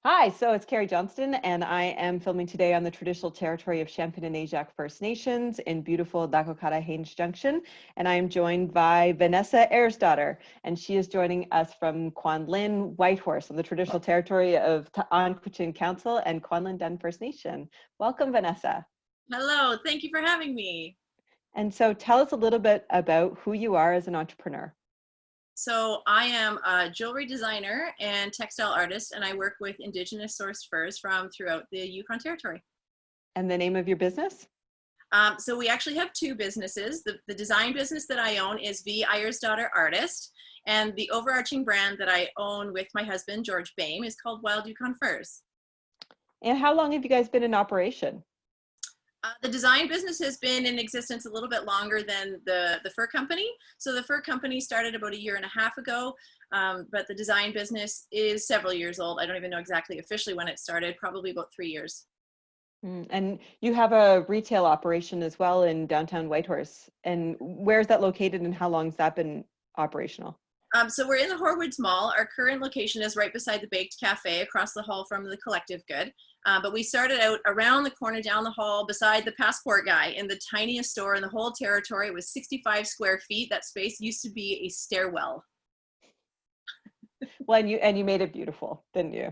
Hi, so it's Carrie Johnston, and I am filming today on the traditional territory of Champagnat First Nations in beautiful Dakota Haines Junction. And I am joined by Vanessa Ægirsdóttir, and she is joining us from Quanlin Whitehorse on the traditional territory of Anquichin Council and Quanlin Dun First Nation. Welcome, Vanessa. Hello, thank you for having me. And so tell us a little bit about who you are as an entrepreneur. So I am a jewelry designer and textile artist, and I work with Indigenous sourced furs from throughout the Yukon Territory. And the name of your business? So we actually have two businesses. The design business that I own is Ægirsdóttir Artist, and the overarching brand that I own with my husband, George Bame, is called Wild Yukon Furs. And how long have you guys been in operation? The design business has been in existence a little bit longer than the fur company. So the fur company started about 1.5 years ago, but the design business is several years old. I don't even know exactly officially when it started, probably about 3 years. And you have a retail operation as well in downtown Whitehorse. And where is that located and how long has that been operational? So we're in the Horwoods Mall. Our current location is right beside the Baked Cafe across the hall from the Collective Good. But we started out around the corner down the hall beside the passport guy in the tiniest store in the whole territory. It was 65 square feet. That space used to be a stairwell. Well, and you made it beautiful, didn't you?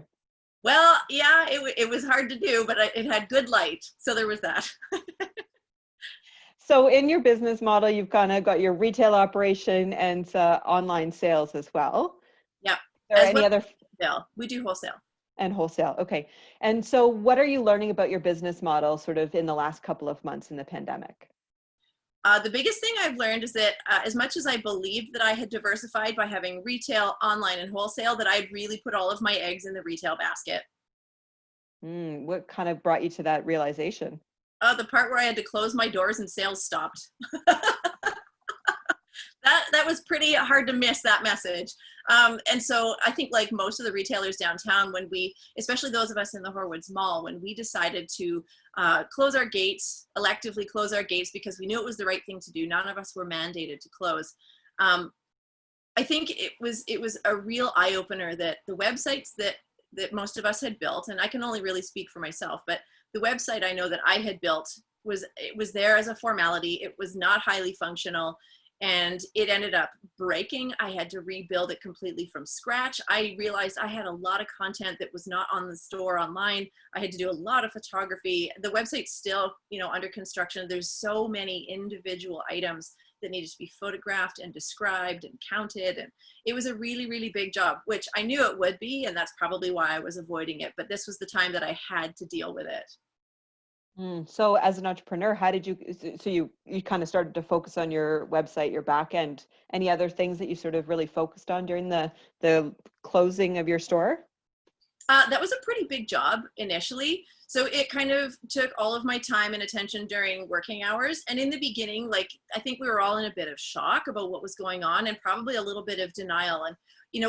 Well, yeah, it was hard to do, but it had good light. So there was that. So in your business model, you've kind of got your retail operation and online sales as well. Yep. Are there any other? Wholesale. We do wholesale. And wholesale. Okay. And so what are you learning about your business model sort of in the last couple of months in the pandemic? The biggest thing I've learned is that as much as I believed that I had diversified by having retail, online, and wholesale, that I'd really put all of my eggs in the retail basket. What kind of brought you to that realization? The part where I had to close my doors and sales stopped. That was pretty hard to miss, that message. And so I think like most of the retailers downtown, when we, especially those of us in the Horwoods Mall, when we decided to close our gates, electively close our gates because we knew it was the right thing to do, none of us were mandated to close. I think it was a real eye-opener that the websites that most of us had built, and I can only really speak for myself, but the website I know that I had built was there as a formality. It was not highly functional, and it ended up breaking. I had to rebuild it completely from scratch. I realized I had a lot of content that was not on the store online. I had to do a lot of photography. The website's still, under construction. There's so many individual items that needed to be photographed and described and counted. And it was a really, really big job, which I knew it would be. And that's probably why I was avoiding it. But this was the time that I had to deal with it. So as an entrepreneur, how did you kind of started to focus on your website, your back end, any other things that you sort of really focused on during the closing of your store? That was a pretty big job initially. So it kind of took all of my time and attention during working hours. And in the beginning, I think we were all in a bit of shock about what was going on and probably a little bit of denial. And,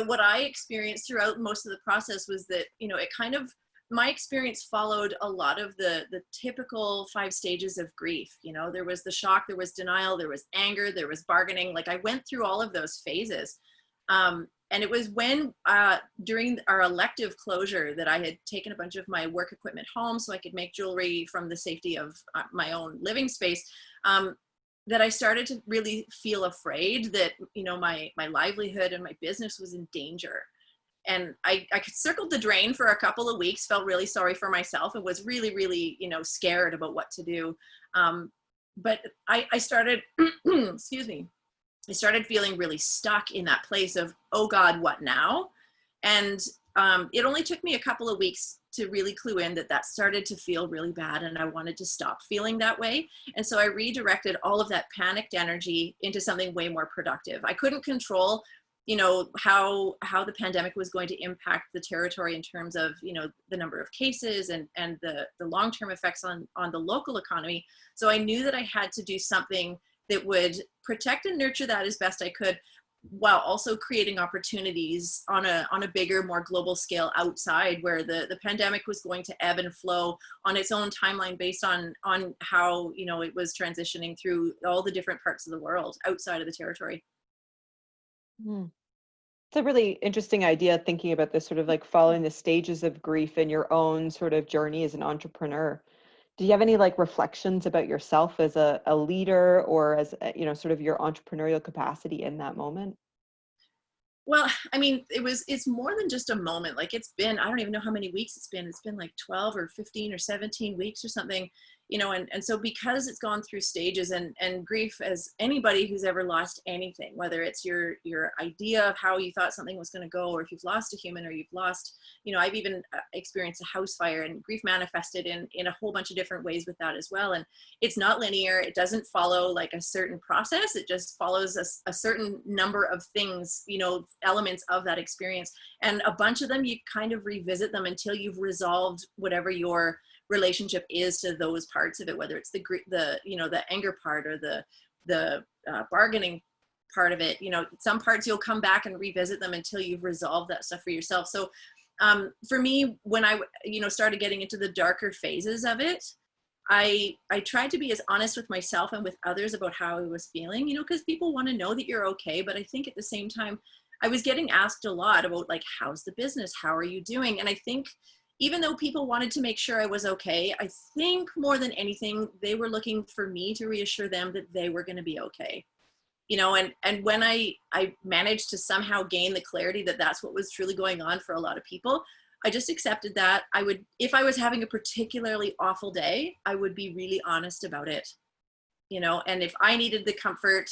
what I experienced throughout most of the process was that, it kind of, my experience followed a lot of the typical 5 stages of grief. There was the shock, there was denial, there was anger, there was bargaining. I went through all of those phases. And it was when during our elective closure that I had taken a bunch of my work equipment home so I could make jewelry from the safety of my own living space, that I started to really feel afraid that, my livelihood and my business was in danger. And I circled the drain for a couple of weeks, felt really sorry for myself, and was really, really, scared about what to do. But I started, excuse me, I started feeling really stuck in that place of, oh God, what now? And it only took me a couple of weeks to really clue in that started to feel really bad, and I wanted to stop feeling that way. And so I redirected all of that panicked energy into something way more productive. I couldn't control how the pandemic was going to impact the territory in terms of, the number of cases and the long-term effects on the local economy. So I knew that I had to do something that would protect and nurture that as best I could, while also creating opportunities on a bigger, more global scale outside, where the pandemic was going to ebb and flow on its own timeline based on how, it was transitioning through all the different parts of the world outside of the territory. It's a really interesting idea, thinking about this sort of like following the stages of grief in your own sort of journey as an entrepreneur. Do you have any like reflections about yourself as a leader, or as sort of your entrepreneurial capacity in that moment? Well, I mean, it's more than just a moment. Like it's been, I don't even know how many weeks it's been. It's been like 12 or 15 or 17 weeks or something, and so because it's gone through stages, and grief, as anybody who's ever lost anything, whether it's your idea of how you thought something was going to go, or if you've lost a human, or you've lost, I've even experienced a house fire, and grief manifested in a whole bunch of different ways with that as well. And it's not linear. It doesn't follow like a certain process. It just follows a certain number of things, elements of that experience. And a bunch of them, you kind of revisit them until you've resolved whatever your relationship is to those parts of it, whether it's the anger part, or the bargaining part of it. Some parts you'll come back and revisit them until you've resolved that stuff for yourself. So for me, when I started getting into the darker phases of it, I tried to be as honest with myself and with others about how I was feeling, because people want to know that you're okay. But I think at the same time, I was getting asked a lot about like, how's the business? How are you doing? And I think even though people wanted to make sure I was okay, I think more than anything, they were looking for me to reassure them that they were going to be okay. And when I managed to somehow gain the clarity that that's what was truly going on for a lot of people, I just accepted that if I was having a particularly awful day, I would be really honest about it, and if I needed the comfort,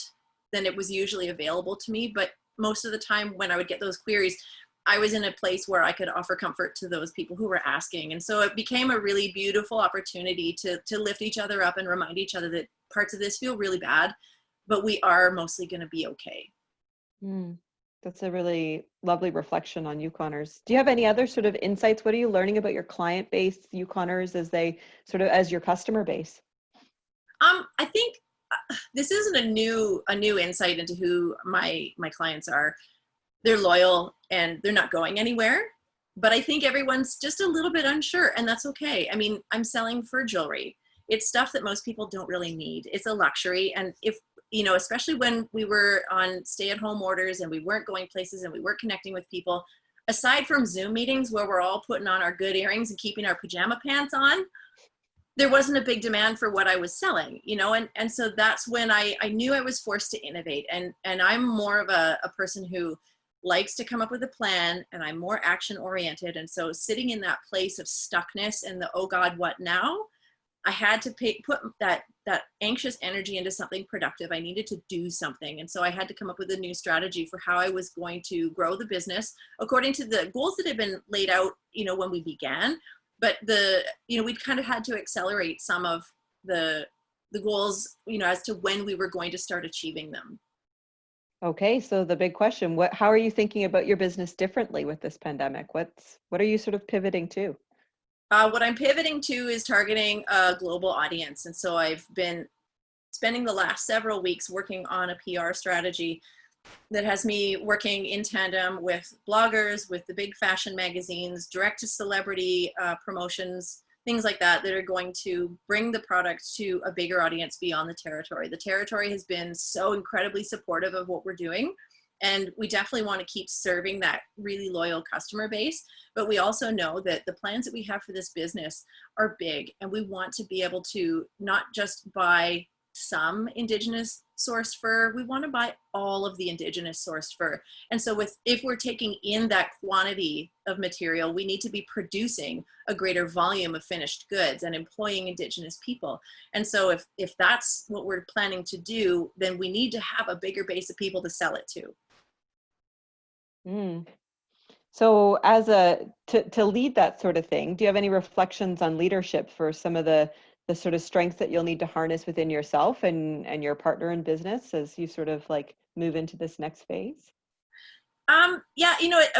then it was usually available to me. But most of the time when I would get those queries, I was in a place where I could offer comfort to those people who were asking. And so it became a really beautiful opportunity to lift each other up and remind each other that parts of this feel really bad, but we are mostly going to be okay. Mm, that's a really lovely reflection on Yukoners. Do you have any other sort of insights? What are you learning about your client base, Yukoners, as your customer base? I think this isn't a new insight into who my clients are. They're loyal and they're not going anywhere, but I think everyone's just a little bit unsure, and that's okay. I mean, I'm selling fur jewelry. It's stuff that most people don't really need. It's a luxury. And if, especially when we were on stay-at-home orders and we weren't going places and we weren't connecting with people, aside from Zoom meetings where we're all putting on our good earrings and keeping our pajama pants on, there wasn't a big demand for what I was selling, and so that's when I knew I was forced to innovate. And I'm more of a person who likes to come up with a plan, and I'm more action oriented. And so sitting in that place of stuckness and the, oh God, what now? I had to put that anxious energy into something productive. I needed to do something. And so I had to come up with a new strategy for how I was going to grow the business according to the goals that had been laid out, when we began. But we'd kind of had to accelerate some of the goals, as to when we were going to start achieving them. Okay, so the big question, how are you thinking about your business differently with this pandemic? What are you sort of pivoting to? What I'm pivoting to is targeting a global audience. And so I've been spending the last several weeks working on a PR strategy that has me working in tandem with bloggers, with the big fashion magazines, direct to celebrity promotions, things like that are going to bring the product to a bigger audience beyond the territory. The territory has been so incredibly supportive of what we're doing, and we definitely want to keep serving that really loyal customer base. But we also know that the plans that we have for this business are big, and we want to be able to not just buy some indigenous sourced fur, we want to buy all of the indigenous sourced fur. And so if we're taking in that quantity of material, we need to be producing a greater volume of finished goods and employing indigenous people. And so if that's what we're planning to do, then we need to have a bigger base of people to sell it to. Mm. So to lead that sort of thing, do you have any reflections on leadership for some of the sort of strengths that you'll need to harness within yourself and your partner in business as you sort of like move into this next phase? Yeah,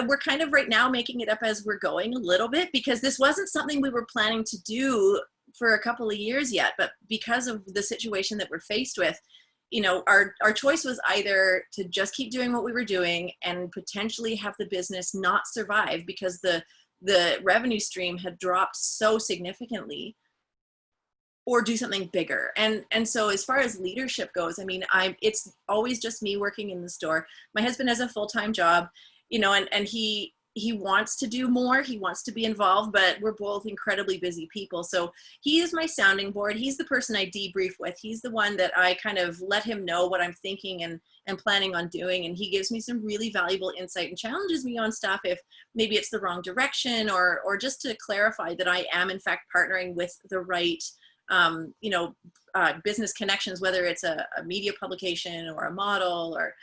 we're kind of right now making it up as we're going a little bit, because this wasn't something we were planning to do for a couple of years yet. But because of the situation that we're faced with, our choice was either to just keep doing what we were doing and potentially have the business not survive because the revenue stream had dropped so significantly, or do something bigger. And so as far as leadership goes, I mean, it's always just me working in the store. My husband has a full-time job. and he wants to do more. He wants to be involved, but we're both incredibly busy people. So he is my sounding board. He's the person I debrief with. He's the one that I kind of let him know what I'm thinking and planning on doing. And he gives me some really valuable insight and challenges me on stuff if maybe it's the wrong direction, or just to clarify that I am in fact partnering with the right business connections, whether it's a media publication or a model or,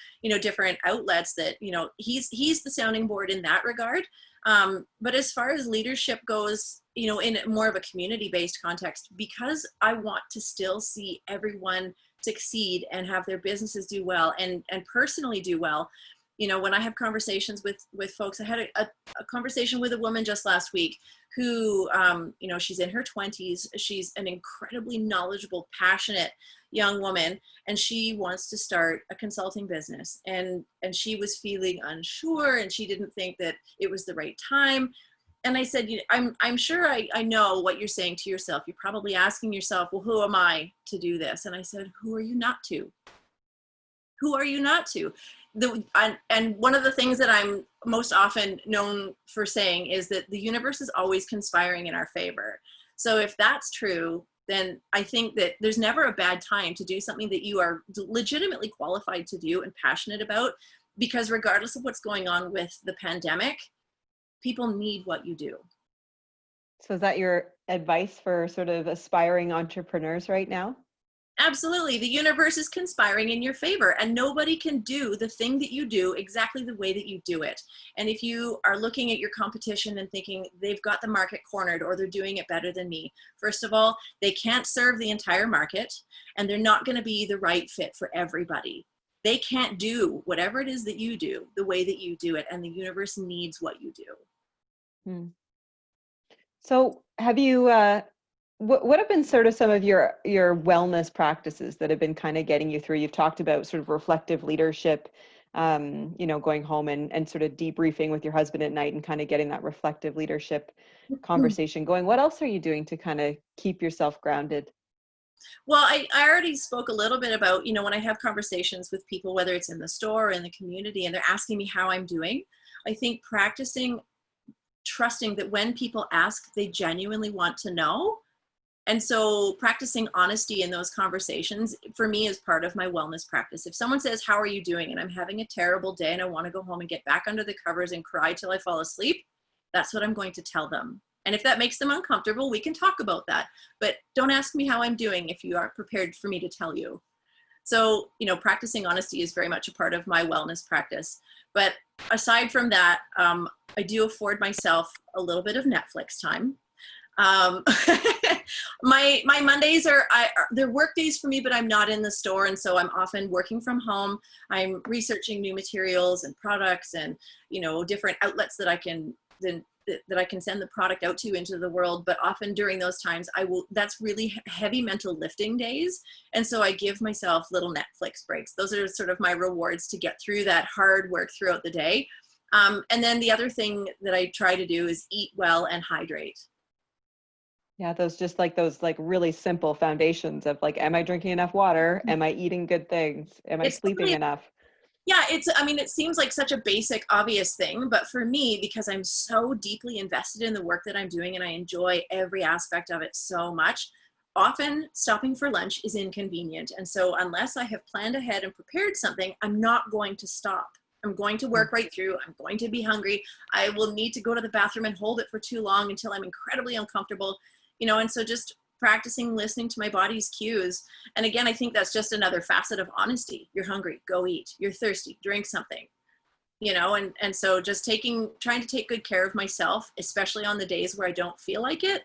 different outlets that, he's the sounding board in that regard. But as far as leadership goes, in more of a community-based context, because I want to still see everyone succeed and have their businesses do well and personally do well. When I have conversations with folks, I had a conversation with a woman just last week who, she's in her 20s. She's an incredibly knowledgeable, passionate young woman, and she wants to start a consulting business. And she was feeling unsure, and she didn't think that it was the right time. And I said, I'm sure I know what you're saying to yourself. You're probably asking yourself, well, who am I to do this? And I said, who are you not to? Who are you not to? And one of the things that I'm most often known for saying is that the universe is always conspiring in our favor. So if that's true, then I think that there's never a bad time to do something that you are legitimately qualified to do and passionate about, because regardless of what's going on with the pandemic, people need what you do. So is that your advice for sort of aspiring entrepreneurs right now? Absolutely. The universe is conspiring in your favor, and nobody can do the thing that you do exactly the way that you do it. And if you are looking at your competition and thinking they've got the market cornered or they're doing it better than me, first of all, they can't serve the entire market, and they're not going to be the right fit for everybody. They can't do whatever it is that you do the way that you do it, and the universe needs what you do. So have you, what have been sort of some of your wellness practices that have been kind of getting you through? You've talked about sort of reflective leadership, going home and sort of debriefing with your husband at night and kind of getting that reflective leadership conversation going. What else are you doing to kind of keep yourself grounded? Well, I already spoke a little bit about, when I have conversations with people, whether it's in the store or in the community, and they're asking me how I'm doing, I think practicing trusting that when people ask, they genuinely want to know. And so practicing honesty in those conversations for me is part of my wellness practice. If someone says, how are you doing? And I'm having a terrible day and I want to go home and get back under the covers and cry till I fall asleep, that's what I'm going to tell them. And if that makes them uncomfortable, we can talk about that. But don't ask me how I'm doing if you aren't prepared for me to tell you. So, practicing honesty is very much a part of my wellness practice. But aside from that, I do afford myself a little bit of Netflix time. My Mondays they're work days for me, but I'm not in the store. And so I'm often working from home. I'm researching new materials and products and, different outlets that I can send the product out to into the world. But often during those times, that's really heavy mental lifting days. And so I give myself little Netflix breaks. Those are sort of my rewards to get through that hard work throughout the day. And then the other thing that I try to do is eat well and hydrate. Yeah, those really simple foundations of am I drinking enough water? Am I eating good things? Am I sleeping enough? Yeah, it seems like such a basic, obvious thing, but for me, because I'm so deeply invested in the work that I'm doing and I enjoy every aspect of it so much, often stopping for lunch is inconvenient. And so unless I have planned ahead and prepared something, I'm not going to stop. I'm going to work right through. I'm going to be hungry. I will need to go to the bathroom and hold it for too long until I'm incredibly uncomfortable. And so just practicing listening to my body's cues. And again, I think that's just another facet of honesty. You're hungry, go eat. You're thirsty, drink something, and so just trying to take good care of myself, especially on the days where I don't feel like it.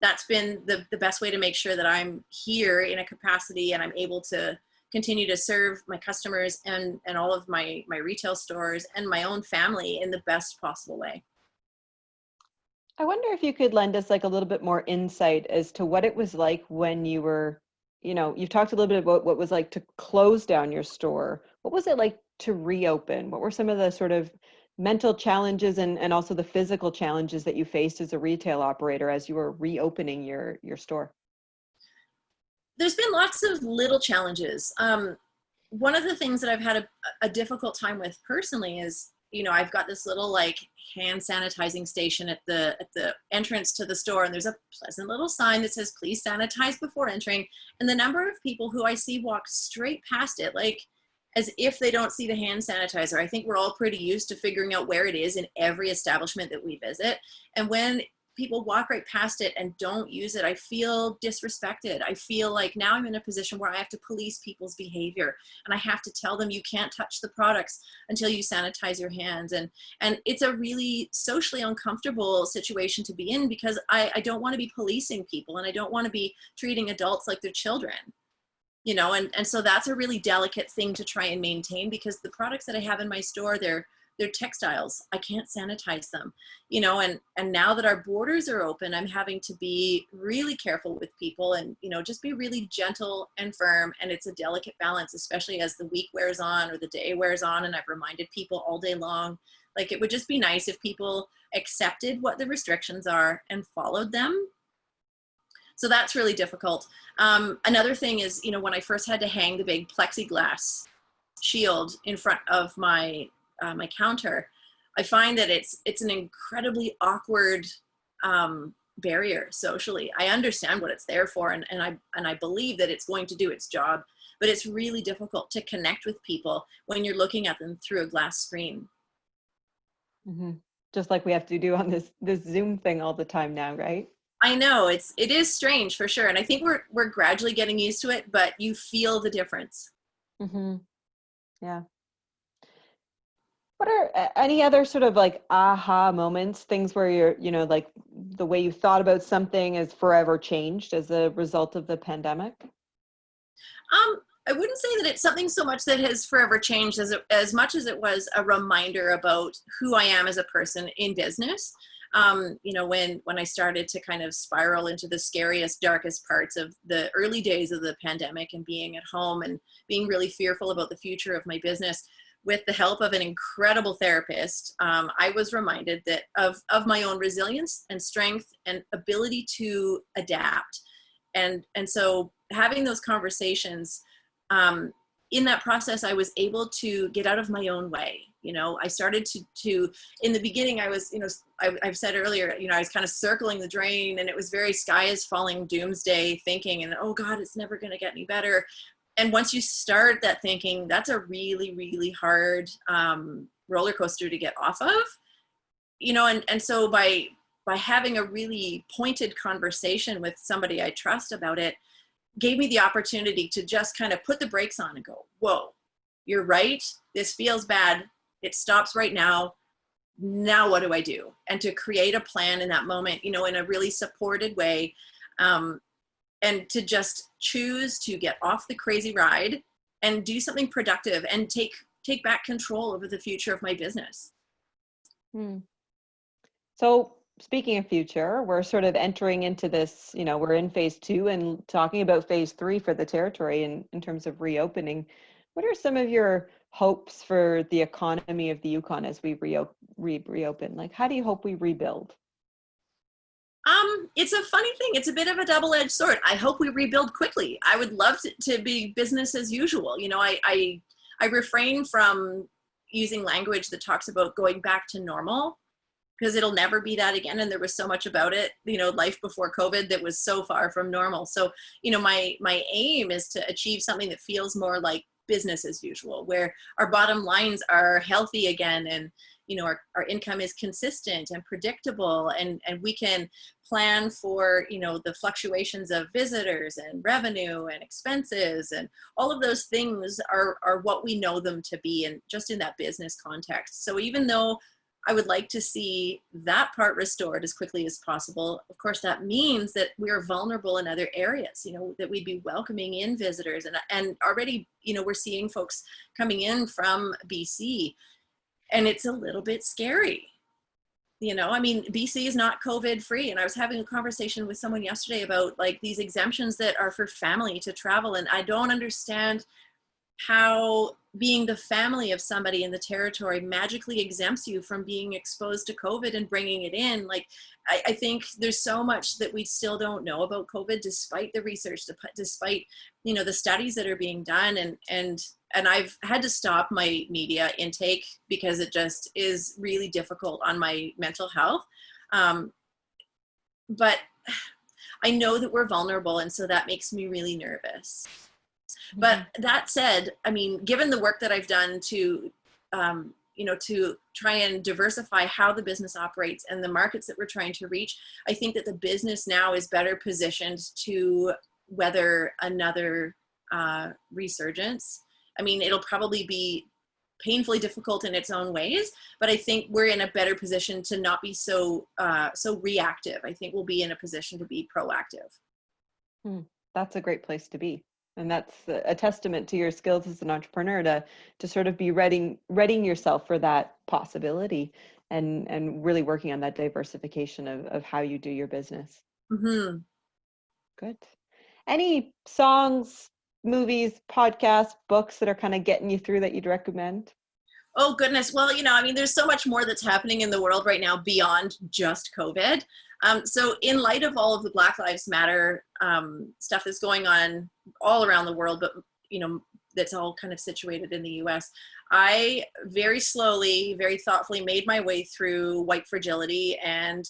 That's been the best way to make sure that I'm here in a capacity and I'm able to continue to serve my customers and all of my retail stores and my own family in the best possible way. I wonder if you could lend us a little bit more insight as to what it was like when you were, you've talked a little bit about what it was like to close down your store. What was it like to reopen? What were some of the sort of mental challenges and also the physical challenges that you faced as a retail operator as you were reopening your store? There's been lots of little challenges. One of the things that I've had a difficult time with personally is I've got this little like hand sanitizing station at the entrance to the store, and there's a pleasant little sign that says, please sanitize before entering. And the number of people who I see walk straight past it, like as if they don't see the hand sanitizer. I think we're all pretty used to figuring out where it is in every establishment that we visit. And when people walk right past it and don't use it, I feel disrespected. I feel like now I'm in a position where I have to police people's behavior, and I have to tell them you can't touch the products until you sanitize your hands. And it's a really socially uncomfortable situation to be in, because I don't want to be policing people, and I don't want to be treating adults like they're children. And so that's a really delicate thing to try and maintain, because the products that I have in my store, they're textiles. I can't sanitize them, and now that our borders are open, I'm having to be really careful with people and, just be really gentle and firm. And it's a delicate balance, especially as the week wears on or the day wears on. And I've reminded people all day long, like, it would just be nice if people accepted what the restrictions are and followed them. So that's really difficult. Another thing is, when I first had to hang the big plexiglass shield in front of my counter, I find that it's an incredibly awkward barrier socially. I understand what it's there for, and I believe that it's going to do its job, but it's really difficult to connect with people when you're looking at them through a glass screen. Mm-hmm. Just like we have to do on this Zoom thing all the time now, right? I know it is strange for sure, and I think we're gradually getting used to it, but you feel the difference. Mm-hmm. Yeah. What are any other sort of like aha moments, things where you're, like the way you thought about something has forever changed as a result of the pandemic? I wouldn't say that it's something so much that has forever changed as much as it was a reminder about who I am as a person in business. When I started to kind of spiral into the scariest, darkest parts of the early days of the pandemic and being at home and being really fearful about the future of my business, with the help of an incredible therapist, I was reminded that of my own resilience and strength and ability to adapt. And so having those conversations, in that process, I was able to get out of my own way. I started to in the beginning, I was, I've said earlier, I was kind of circling the drain, and it was very sky is falling doomsday thinking, and oh God, it's never going to get any better. And once you start that thinking, that's a really, really hard roller coaster to get off of, and so by having a really pointed conversation with somebody I trust about it, gave me the opportunity to just kind of put the brakes on and go, whoa, you're right. This feels bad. It stops right now. Now what do I do? And to create a plan in that moment, in a really supported way. And to just choose to get off the crazy ride and do something productive and take back control over the future of my business. So speaking of future, we're sort of entering into this, we're in phase 2 and talking about phase 3 for the territory in terms of reopening. What are some of your hopes for the economy of the Yukon as we reopen? Like, how do you hope we rebuild? It's a funny thing. It's a bit of a double-edged sword. I hope we rebuild quickly. I would love to be business as usual. I refrain from using language that talks about going back to normal, because it'll never be that again. And there was so much about it, life before COVID that was so far from normal. So, my aim is to achieve something that feels more like business as usual, where our bottom lines are healthy again, and our income is consistent and predictable, and we can plan for the fluctuations of visitors and revenue and expenses, and all of those things are what we know them to be, and just in that business context. So even though I would like to see that part restored as quickly as possible, of course that means that we're vulnerable in other areas, that we'd be welcoming in visitors, and already we're seeing folks coming in from BC. And it's a little bit scary. BC is not COVID free. And I was having a conversation with someone yesterday about like these exemptions that are for family to travel. And I don't understand how being the family of somebody in the territory magically exempts you from being exposed to COVID and bringing it in. Like, I think there's so much that we still don't know about COVID, despite the research, despite, the studies that are being done. And and I've had to stop my media intake because it just is really difficult on my mental health. But I know that we're vulnerable, and so that makes me really nervous. But that said, I mean, given the work that I've done to, to try and diversify how the business operates and the markets that we're trying to reach, I think that the business now is better positioned to weather another resurgence. I mean, it'll probably be painfully difficult in its own ways, but I think we're in a better position to not be so reactive. I think we'll be in a position to be proactive. That's a great place to be. And that's a testament to your skills as an entrepreneur to sort of be readying yourself for that possibility and really working on that diversification of how you do your business. Mm-hmm. Good. Any songs, movies, podcasts, books that are kind of getting you through that you'd recommend? Oh, goodness. Well, I mean, there's so much more that's happening in the world right now beyond just COVID. So in light of all of the Black Lives Matter stuff that's going on all around the world, but, that's all kind of situated in the US, I very slowly, very thoughtfully made my way through White Fragility, and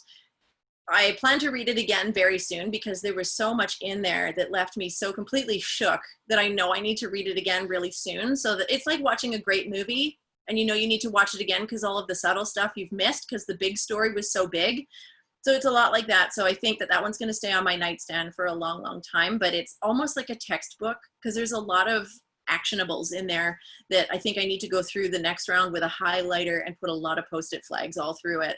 I plan to read it again very soon because there was so much in there that left me so completely shook that I know I need to read it again really soon. So that it's like watching a great movie and you need to watch it again because all of the subtle stuff you've missed because the big story was so big. So it's a lot like that. So I think that one's going to stay on my nightstand for a long, long time, but it's almost like a textbook because there's a lot of actionables in there that I think I need to go through the next round with a highlighter and put a lot of Post-it flags all through it.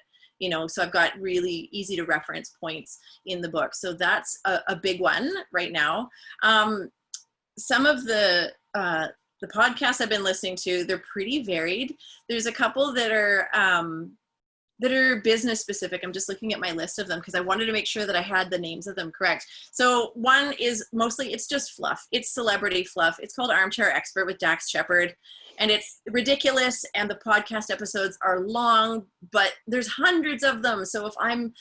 So I've got really easy to reference points in the book. So that's a big one right now. Some of the podcasts I've been listening to, they're pretty varied. There's a couple that are business specific. I'm just looking at my list of them because I wanted to make sure that I had the names of them correct. So one is mostly, it's just fluff. It's celebrity fluff. It's called Armchair Expert with Dax Shepard. And it's ridiculous. And the podcast episodes are long, but there's hundreds of them. So if I'm,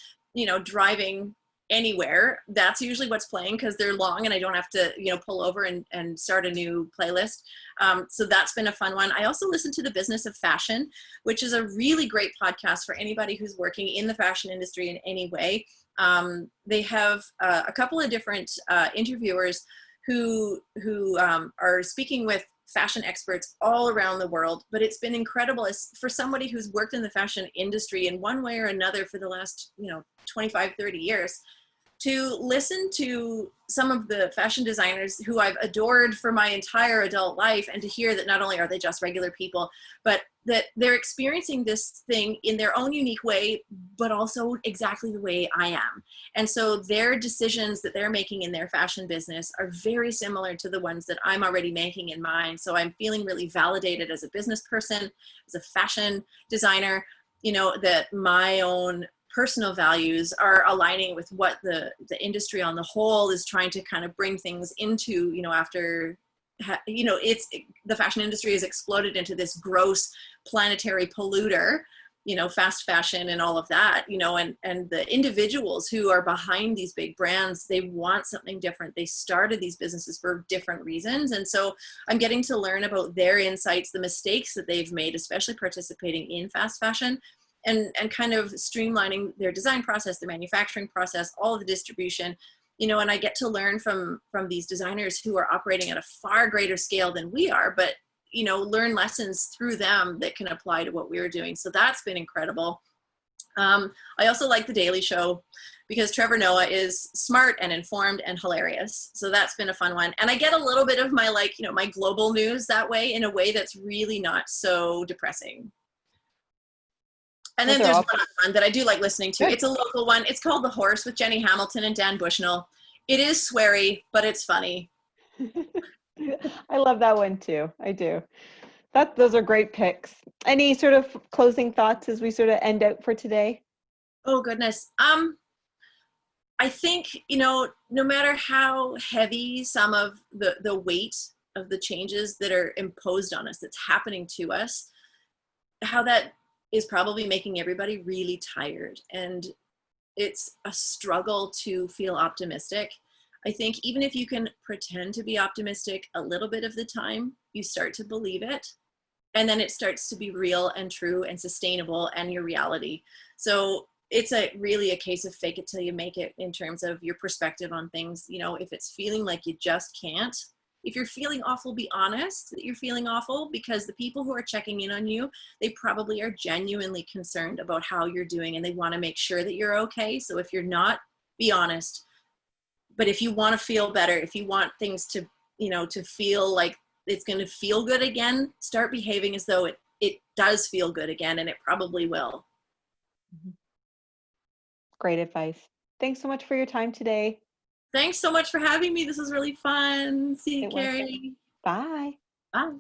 driving anywhere, that's usually what's playing because they're long and I don't have to, pull over and start a new playlist. So that's been a fun one. I also listen to The Business of Fashion, which is a really great podcast for anybody who's working in the fashion industry in any way. They have a couple of different interviewers who are speaking with fashion experts all around the world, but it's been incredible as for somebody who's worked in the fashion industry in one way or another for the last 25, 30 years to listen to some of the fashion designers who I've adored for my entire adult life and to hear that not only are they just regular people, but that they're experiencing this thing in their own unique way, but also exactly the way I am. And so their decisions that they're making in their fashion business are very similar to the ones that I'm already making in mine. So I'm feeling really validated as a business person, as a fashion designer, that my own personal values are aligning with what the industry on the whole is trying to kind of bring things into, after, the fashion industry has exploded into this gross planetary polluter, fast fashion and all of that, and the individuals who are behind these big brands, they want something different. They started these businesses for different reasons. And so I'm getting to learn about their insights, the mistakes that they've made, especially participating in fast fashion, and kind of streamlining their design process, the manufacturing process, all of the distribution, and I get to learn from these designers who are operating at a far greater scale than we are, but, learn lessons through them that can apply to what we're doing. So that's been incredible. I also like The Daily Show because Trevor Noah is smart and informed and hilarious. So that's been a fun one. And I get a little bit of my, my global news that way in a way that's really not so depressing. And then there's one that I do like listening to. It's a local one. It's called The Horse with Jenny Hamilton and Dan Bushnell. It is sweary, but it's funny. I love that one too. I do. Those are great picks. Any sort of closing thoughts as we sort of end out for today? Oh, goodness. I think, no matter how heavy some of the weight of the changes that are imposed on us, that's happening to us, how that is probably making everybody really tired. And it's a struggle to feel optimistic. I think even if you can pretend to be optimistic a little bit of the time, you start to believe it. And then it starts to be real and true and sustainable and your reality. So it's really a case of fake it till you make it in terms of your perspective on things. You know, if it's feeling like you just can't, if you're feeling awful, be honest that you're feeling awful, because the people who are checking in on you, they probably are genuinely concerned about how you're doing and they want to make sure that you're okay. So if you're not, be honest. But if you want to feel better, if you want things to, you know, to feel like it's going to feel good again, start behaving as though it does feel good again, and it probably will. Great advice. Thanks so much for your time today. Thanks so much for having me. This was really fun. See you, It was. Carrie. Bye. Bye.